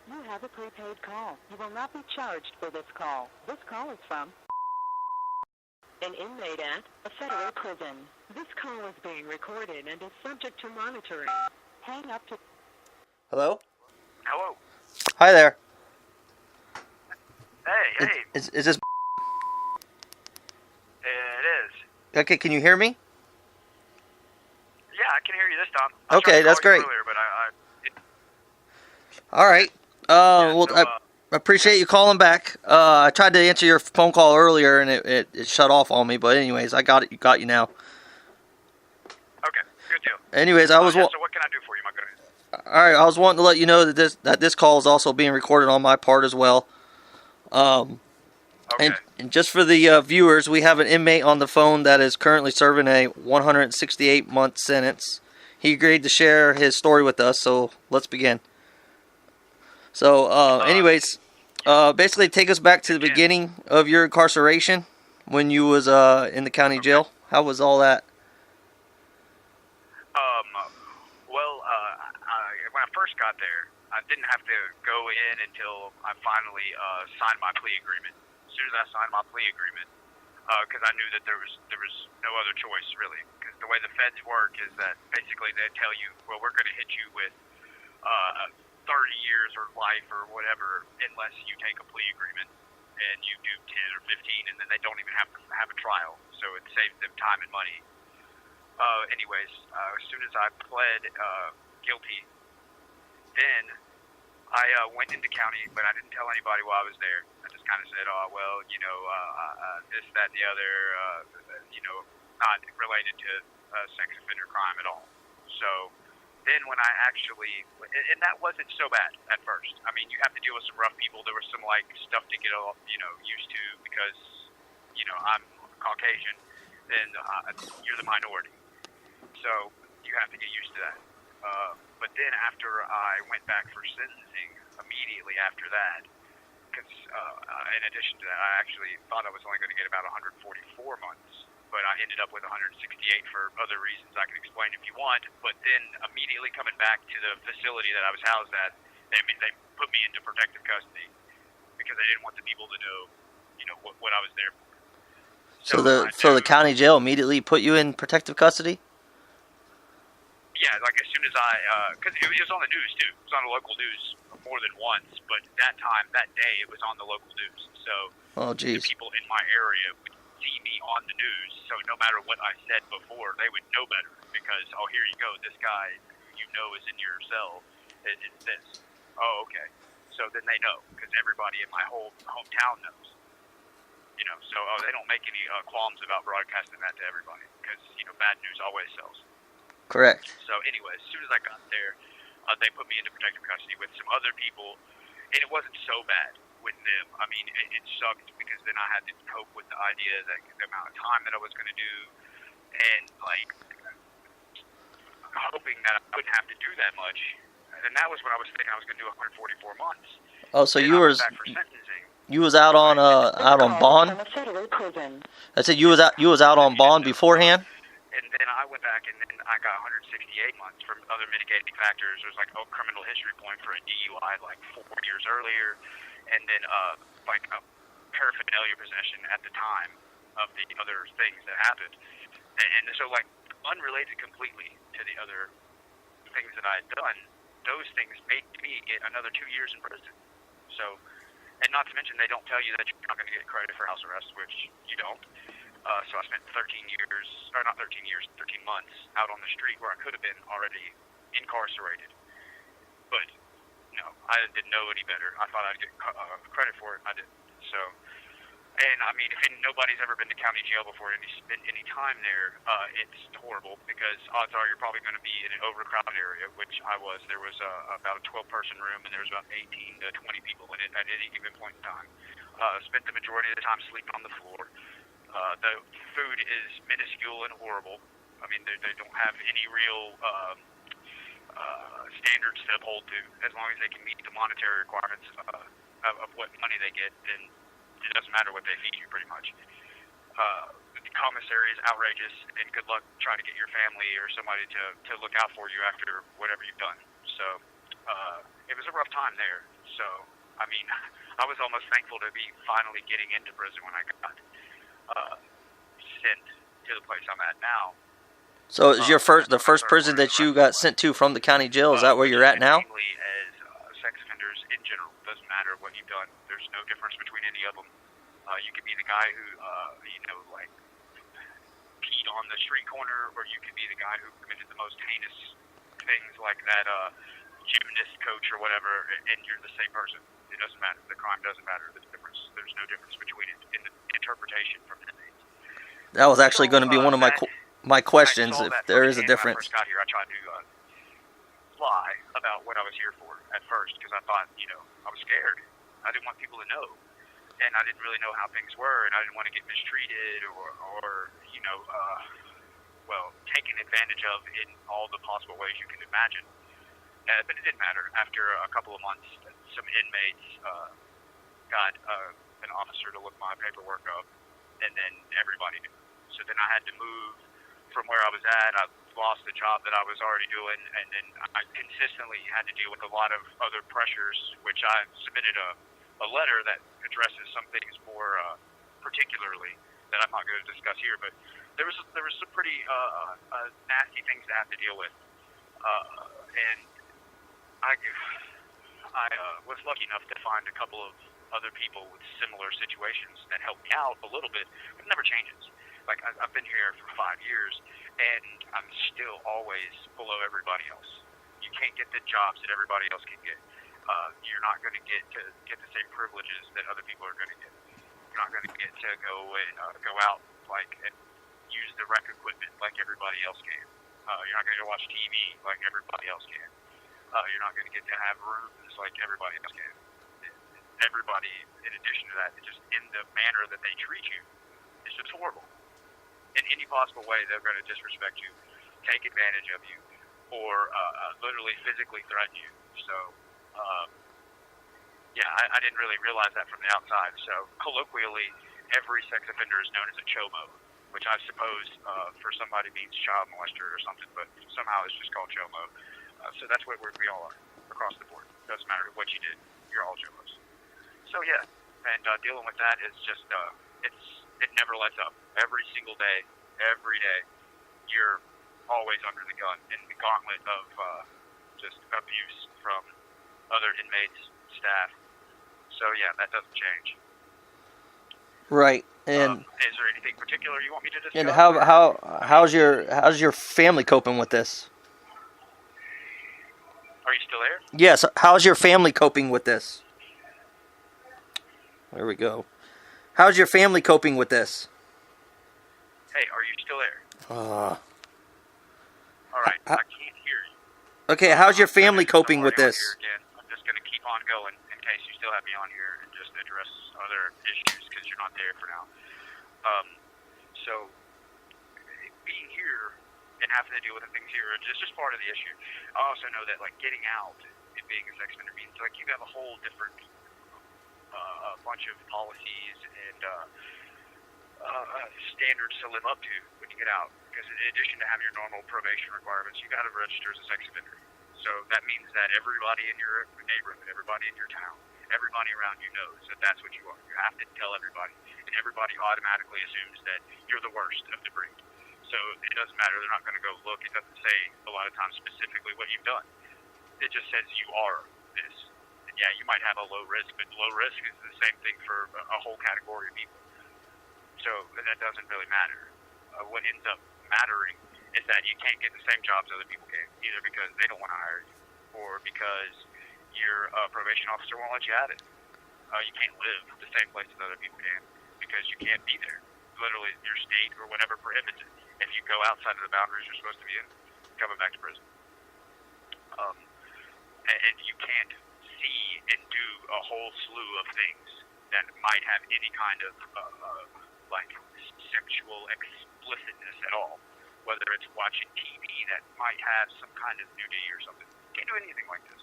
You have a prepaid call. You will not be charged for this call. This call is from an inmate at a federal prison. This call is being recorded and is subject to monitoring. Hang up to... Hello? Hello. Hi there. Hey. Is this... It is. Okay, can you hear me? Yeah, I can hear you this time. I Okay, tried to that's call you great. earlier, but All right. I appreciate you calling back. I tried to answer your phone call earlier, and it shut off on me. But anyways, I got it. Got you now. Okay, good deal. Anyways, So what can I do for you, my good? All right. I was wanting to let you know that this call is also being recorded on my part as well. Okay. And just for the viewers, we have an inmate on the phone that is currently serving a 168-month sentence. He agreed to share his story with us, so let's begin. So, anyways, basically take us back to the beginning of your incarceration when you was in the county jail. How was all that? When I first got there, I didn't have to go in until I finally signed my plea agreement. As soon as I signed my plea agreement, because I knew that there was no other choice really. Because the way the feds work is that basically they tell you, well, we're going to hit you with 30 years or life or whatever unless you take a plea agreement and you do 10 or 15, and then they don't even have to have a trial. So it saves them time and money. Anyways, as soon as I pled guilty, then I went into county, but I didn't tell anybody while I was there. I just kind of said, oh, well, this, that, and the other, not related to sex offender crime at all. So then when I actually, and that wasn't so bad at first. I mean, you have to deal with some rough people. There was some, stuff to get, used to because, I'm Caucasian, and you're the minority. So you have to get used to that. But then after I went back for sentencing, immediately after that, because in addition to that, I actually thought I was only going to get about 144 months, but I ended up with 168 for other reasons I can explain if you want. But then immediately coming back to the facility that I was housed at, they put me into protective custody because they didn't want the people to know, what I was there for. So the county jail immediately put you in protective custody? Yeah, as soon as because it was on the news too. It was on the local news more than once, but that day, it was on the local news. So the people in my area would see me on the news. So no matter what I said before, they would know better because, oh, here you go, this guy who is in your cell is this. Oh, okay. So then they know because everybody in my whole hometown knows. So they don't make any qualms about broadcasting that to everybody because bad news always sells. Correct. So anyway, as soon as I got there, they put me into protective custody with some other people, and it wasn't so bad with them. I mean, it sucked because then I had to cope with the idea that the amount of time that I was going to do, and hoping that I wouldn't have to do that much. And that was when I was thinking I was going to do 144 months. Oh, so you was back for sentencing. You was out on bond? I said you was out on bond beforehand? And then I went back and then I got 168 months from other mitigating factors. There was a criminal history point for a DUI 4 years earlier, and then a paraphernalia possession at the time of the other things that happened. And so unrelated completely to the other things that I had done, those things made me get another 2 years in prison. So, and not to mention they don't tell you that you're not going to get credit for house arrest, which you don't. So I spent 13 months out on the street where I could have been already incarcerated. But, I didn't know any better. I thought I'd get credit for it, and I didn't. So, and I mean, if nobody's ever been to county jail before and spent any time there, it's horrible because odds are you're probably going to be in an overcrowded area, which I was. There was about a 12-person room, and there was about 18 to 20 people in it at any given point in time. Spent the majority of the time sleeping on the floor. The food is minuscule and horrible. I mean, they don't have any real standards to uphold to. As long as they can meet the monetary requirements of what money they get, then it doesn't matter what they feed you, pretty much. The commissary is outrageous, and good luck trying to get your family or somebody to look out for you after whatever you've done. So it was a rough time there. So, I mean, I was almost thankful to be finally getting into prison when I got sent to the place I'm at now. So is your the first prison that you got sent to from the county jail? Is that where you're at now? Mainly as sex offenders in general. Doesn't matter what you've done. There's no difference between any of them. You could be the guy who, like peed on the street corner, or you could be the guy who committed the most heinous things like that gymnast coach or whatever, and you're the same person. It doesn't matter. The crime doesn't matter. There's no difference between it in the interpretation from inmates. That was actually going to be one of my questions, if there is a difference. When I first got here, I tried to lie about what I was here for at first, because I thought, I was scared. I didn't want people to know, and I didn't really know how things were, and I didn't want to get mistreated or taken advantage of in all the possible ways you can imagine. But it didn't matter. After a couple of months, some inmates got an officer to look my paperwork up, and then everybody knew. So then I had to move from where I was at. I lost the job that I was already doing, and then I consistently had to deal with a lot of other pressures, which I submitted a letter that addresses some things more particularly that I'm not going to discuss here. But there was some pretty nasty things to have to deal with, and I was lucky enough to find a couple of other people with similar situations that helped me out a little bit. It never changes. Like, I've been here for 5 years, and I'm still always below everybody else. You can't get the jobs that everybody else can get. You're not going to get the same privileges that other people are going to get. You're not going to get to go and go out and use the rec equipment like everybody else can. You're not going to watch TV like everybody else can. You're not going to get to have rooms like everybody else can. Everybody, in addition to that, just in the manner that they treat you, is just horrible. In any possible way, they're going to disrespect you, take advantage of you, or literally physically threaten you. So, I didn't really realize that from the outside. So, colloquially, every sex offender is known as a chomo, which I suppose for somebody means child molester or something, but somehow it's just called chomo. So that's what we all are across the board. Doesn't matter what you did, you're all chomos. So yeah, and dealing with that is just it never lets up. Every single day, every day, you're always under the gun and the gauntlet of just abuse from other inmates, staff. So yeah, that doesn't change. Right. And is there anything particular you want me to discuss? And how's your family coping with this? Are you still there? Yes. How's your family coping with this? There we go. How's your family coping with this? Hey, are you still there? All right, I can't hear you. Okay, how's your family coping with this? I'm just going to keep on going in case you still have me on here and just address other issues because you're not there for now. So, being here and having to deal with the things here is just part of the issue. I also know that, getting out and being a sex offender means, you have a whole different bunch of policies and standards to live up to when you get out. Because in addition to having your normal probation requirements, you got to register as a sex offender. So that means that everybody in your neighborhood, everybody in your town, everybody around you knows that that's what you are. You have to tell everybody, and everybody automatically assumes that you're the worst of the breed. So it doesn't matter. They're not going to go look. It doesn't say a lot of times specifically what you've done. It just says you are this. And yeah, you might have a low risk, but low risk is the same thing for a whole category of people. So that doesn't really matter. What ends up mattering is that you can't get the same jobs other people can, either because they don't want to hire you or because your probation officer won't let you at it. You can't live the same place as other people can because you can't be there. Literally, your state or whatever prohibits it. If you go outside of the boundaries you're supposed to be in, you're coming back to prison. And you can't see and do a whole slew of things that might have any kind of sexual explicitness at all. Whether it's watching TV that might have some kind of nudity or something. Can't do anything like this.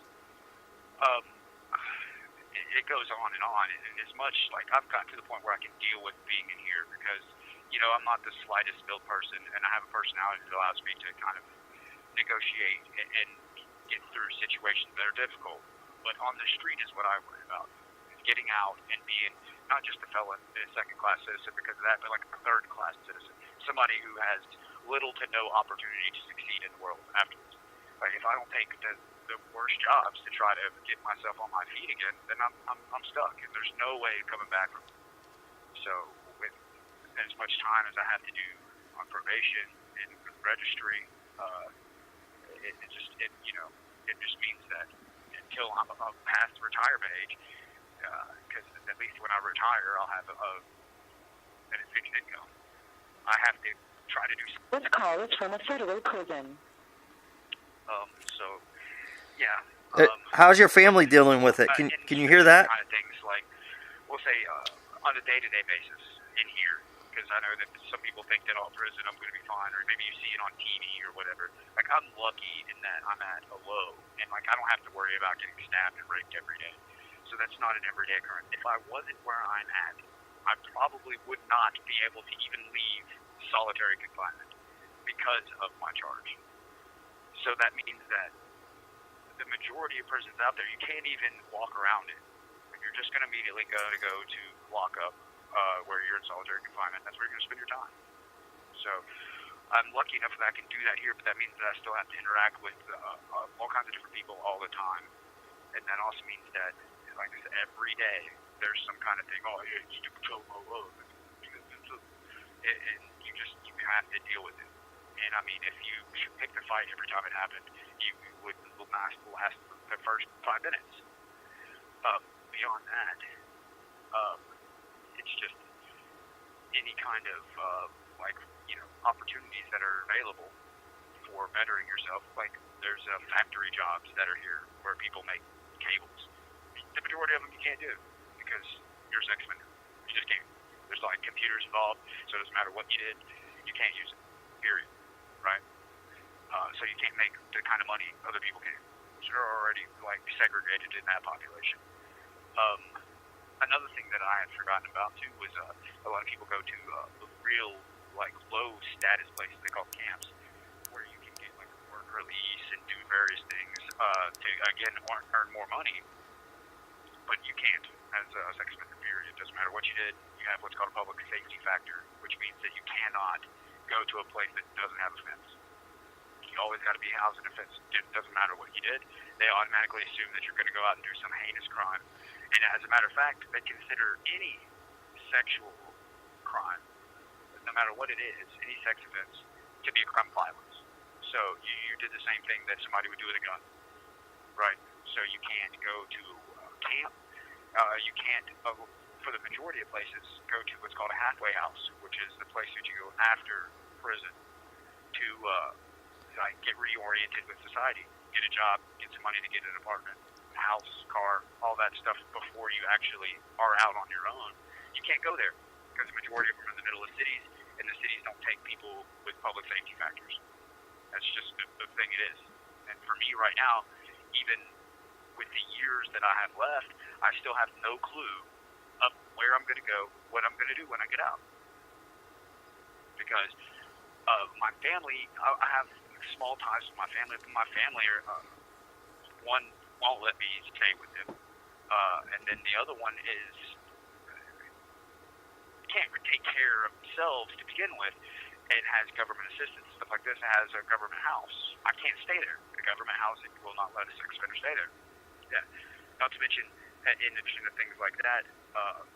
It goes on, and as much I've gotten to the point where I can deal with being in here because, I'm not the slightest built person, and I have a personality that allows me to kind of negotiate and get through situations that are difficult. But on the street is what I worry about. Is getting out and being not just a felon, a second-class citizen because of that, but like a third-class citizen. Somebody who has little to no opportunity to succeed in the world afterwards. Like if I don't take the worst jobs to try to get myself on my feet again, then I'm stuck, and there's no way of coming back from it. So with as much time as I have to do on probation and registry, it just means that until I'm past retirement age, because at least when I retire, I'll have an fixed income. I have to try to do something. This call is from a federal prison. So, yeah. How's your family dealing with it? Can you hear that? Kind of things like, we'll say, on a day-to-day basis in here, because I know that some people think that, prison, I'm going to be fine, or maybe you see it on TV or whatever. Like, I'm lucky in that I'm at a low, and, like, I don't have to worry about getting stabbed and raped every day. So that's not an everyday occurrence. If I wasn't where I'm at, I probably would not be able to even leave solitary confinement because of my charge. So that means that the majority of prisons out there, you can't even walk around it. You're just going to immediately go to lockup where you're in solitary confinement. That's where you're going to spend your time. So I'm lucky enough that I can do that here, but that means that I still have to interact with all kinds of different people all the time. And that also means that, like I said, every day there's some kind of thing, yeah, stupid homo, and you have to deal with it. And I mean, if you pick the fight every time it happened, you would last the first 5 minutes. Beyond that, it's just any kind of opportunities that are available for bettering yourself. Like there's factory jobs that are here where people make cables. The majority of them you can't do because you're a sex offender. You just can't. There's like computers involved, so it doesn't matter what you did, you can't use it. Period. Right? So you can't make the kind of money other people can. So you're already like segregated in that population. Another thing that I had forgotten about too was a lot of people go to real like low status places they call camps, where you can get like a work release and do various things to again earn more money, but you can't as a sex offender. Period. It doesn't matter what you did. You have what's called a public safety factor, which means that you cannot go to a place that doesn't have a fence. You always got to be housed in a fence. It doesn't matter what you did. They automatically assume that you're going to go out and do some heinous crime. And as a matter of fact, they consider any sexual crime, no matter what it is, any sex offense, to be a crime of violence. So you did the same thing that somebody would do with a gun, right? So you can't go to camp. You can't, for the majority of places, go to what's called a halfway house, which is the place that you go after prison to get reoriented with society, get a job, get some money to get an apartment, house, car, all that stuff before you actually are out on your own. You can't go there because the majority of them are in the middle of cities, and the cities don't take people with public safety factors. That's just the thing it is. And for me right now, even with the years that I have left, I still have no clue of where I'm going to go, what I'm going to do when I get out. Because my family, I have small ties with my family. My family are, one won't let me stay with them. And then the other one is can't take care of themselves to begin with. It has government assistance, stuff like this. It has a government house. I can't stay there. The government house will not let a sex offender stay there. Yeah. Not to mention, in addition to things like that,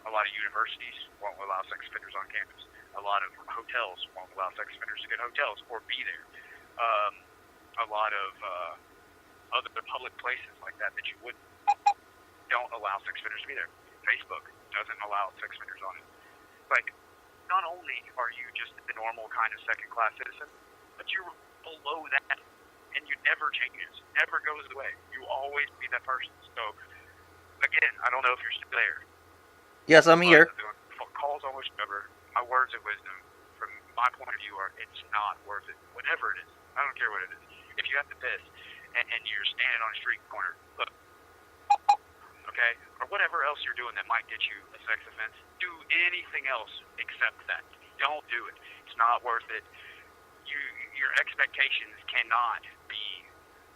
a lot of universities won't allow sex offenders on campus. A lot of hotels won't allow sex offenders to get hotels or be there. A lot of other public places like that you wouldn't don't allow sex offenders to be there. Facebook doesn't allow sex offenders on it. Like, not only are you just the normal kind of second-class citizen, but you're below that, and you never changes, never goes away. You always be that person. So, again, I don't know if you're still there. Yes, I'm here. The call's almost over. My words of wisdom, from my point of view, are it's not worth it. Whatever it is. I don't care what it is. If you have to piss, and you're standing on a street corner, look, okay, or whatever else you're doing that might get you a sex offense, do anything else except that. Don't do it. It's not worth it. Your expectations cannot be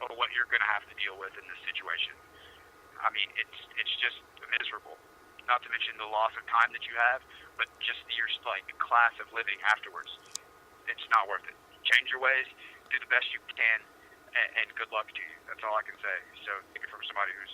what you're going to have to deal with in this situation. I mean, it's just miserable. Not to mention the loss of time that you have, but just your like class of living afterwards. It's not worth it. Change your ways, do the best you can, and good luck to you. That's all I can say. So, take it from somebody who's